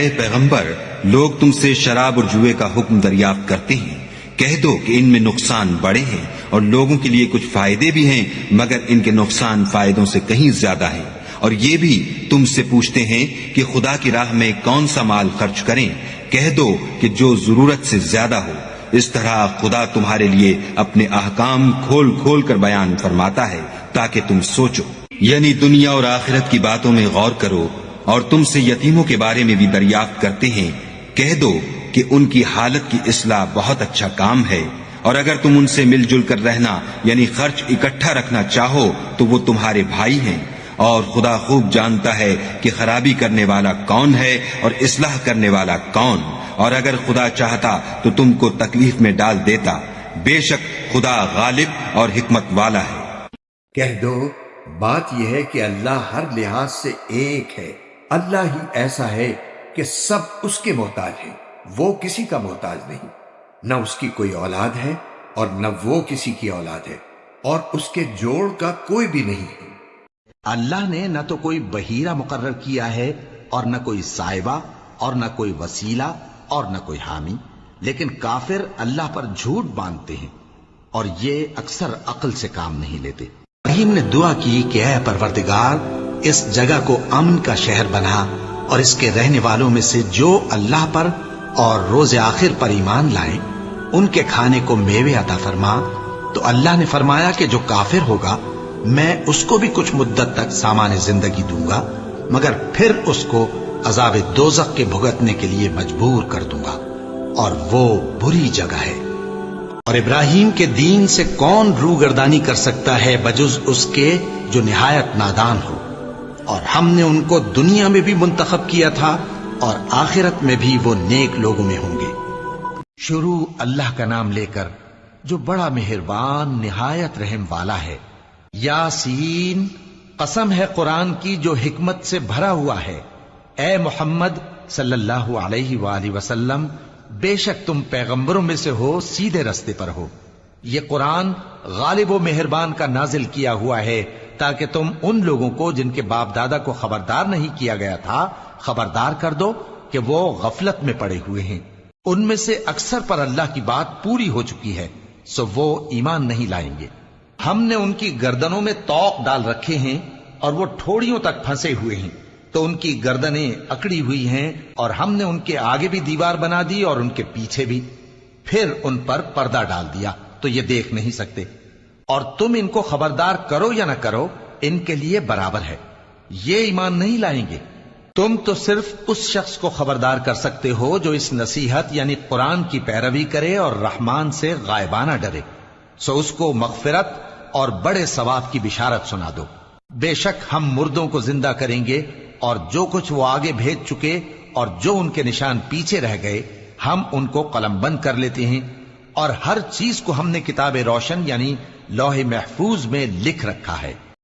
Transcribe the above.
اے پیغمبر، لوگ تم سے شراب اور جوئے کا حکم دریافت کرتے ہیں، کہہ دو کہ ان میں نقصان بڑے ہیں اور لوگوں کے لیے کچھ فائدے بھی ہیں، مگر ان کے نقصان فائدوں سے کہیں زیادہ ہیں۔ اور یہ بھی تم سے پوچھتے ہیں کہ خدا کی راہ میں کون سا مال خرچ کریں، کہہ دو کہ جو ضرورت سے زیادہ ہو۔ اس طرح خدا تمہارے لیے اپنے احکام کھول کھول کر بیان فرماتا ہے تاکہ تم سوچو، یعنی دنیا اور آخرت کی باتوں میں غور کرو۔ اور تم سے یتیموں کے بارے میں بھی دریافت کرتے ہیں، کہہ دو کہ ان کی حالت کی اصلاح بہت اچھا کام ہے، اور اگر تم ان سے مل جل کر رہنا یعنی خرچ اکٹھا رکھنا چاہو تو وہ تمہارے بھائی ہیں، اور خدا خوب جانتا ہے کہ خرابی کرنے والا کون ہے اور اصلاح کرنے والا کون، اور اگر خدا چاہتا تو تم کو تکلیف میں ڈال دیتا، بے شک خدا غالب اور حکمت والا ہے۔ کہہ دو بات یہ ہے کہ اللہ ہر لحاظ سے ایک ہے، اللہ ہی ایسا ہے کہ سب اس کے محتاج ہیں، وہ کسی کا محتاج نہیں، نہ اس کی کوئی اولاد ہے اور نہ وہ کسی کی اولاد ہے، اور اس کے جوڑ کا کوئی بھی نہیں ہے۔ اللہ نے نہ تو کوئی بحیرہ مقرر کیا ہے اور نہ کوئی سائبہ اور نہ کوئی وسیلہ اور نہ کوئی حامی، لیکن کافر اللہ پر جھوٹ باندھتے ہیں اور یہ اکثر عقل سے کام نہیں لیتے۔ ابراہیم نے دعا کی کہ اے پروردگار، اس جگہ کو امن کا شہر بنا اور اس کے رہنے والوں میں سے جو اللہ پر اور روز آخر پر ایمان لائیں ان کے کھانے کو میوے عطا فرما۔ تو اللہ نے فرمایا کہ جو کافر ہوگا میں اس کو بھی کچھ مدت تک سامان زندگی دوں گا، مگر پھر اس کو عذاب دوزخ کے بھگتنے کے لیے مجبور کر دوں گا، اور وہ بری جگہ ہے۔ اور ابراہیم کے دین سے کون روگردانی کر سکتا ہے بجز اس کے جو نہایت نادان ہو، اور ہم نے ان کو دنیا میں بھی منتخب کیا تھا اور آخرت میں بھی وہ نیک لوگوں میں ہوں گے۔ شروع اللہ کا نام لے کر جو بڑا مہربان نہایت رحم والا ہے۔ یاسین، قسم ہے قرآن کی جو حکمت سے بھرا ہوا ہے۔ اے محمد صلی اللہ علیہ وآلہ وسلم، بے شک تم پیغمبروں میں سے ہو، سیدھے رستے پر ہو۔ یہ قرآن غالب و مہربان کا نازل کیا ہوا ہے تاکہ تم ان لوگوں کو جن کے باپ دادا کو خبردار نہیں کیا گیا تھا خبردار کر دو کہ وہ غفلت میں پڑے ہوئے ہیں۔ ان میں سے اکثر پر اللہ کی بات پوری ہو چکی ہے، سو وہ ایمان نہیں لائیں گے۔ ہم نے ان کی گردنوں میں طوق ڈال رکھے ہیں اور وہ ٹھوڑیوں تک پھنسے ہوئے ہیں، تو ان کی گردنیں اکڑی ہوئی ہیں، اور ہم نے ان کے آگے بھی دیوار بنا دی اور ان کے پیچھے بھی، پھر ان پر پردہ ڈال دیا تو یہ دیکھ نہیں سکتے۔ اور تم ان کو خبردار کرو یا نہ کرو ان کے لیے برابر ہے، یہ ایمان نہیں لائیں گے۔ تم تو صرف اس شخص کو خبردار کر سکتے ہو جو اس نصیحت یعنی قرآن کی پیروی کرے اور رحمان سے غائبانہ ڈرے، سو اس کو مغفرت اور بڑے ثواب کی بشارت سنا دو۔ بے شک ہم مردوں کو زندہ کریں گے، اور جو کچھ وہ آگے بھیج چکے اور جو ان کے نشان پیچھے رہ گئے ہم ان کو قلم بند کر لیتے ہیں، اور ہر چیز کو ہم نے کتاب روشن یعنی لوح محفوظ میں لکھ رکھا ہے۔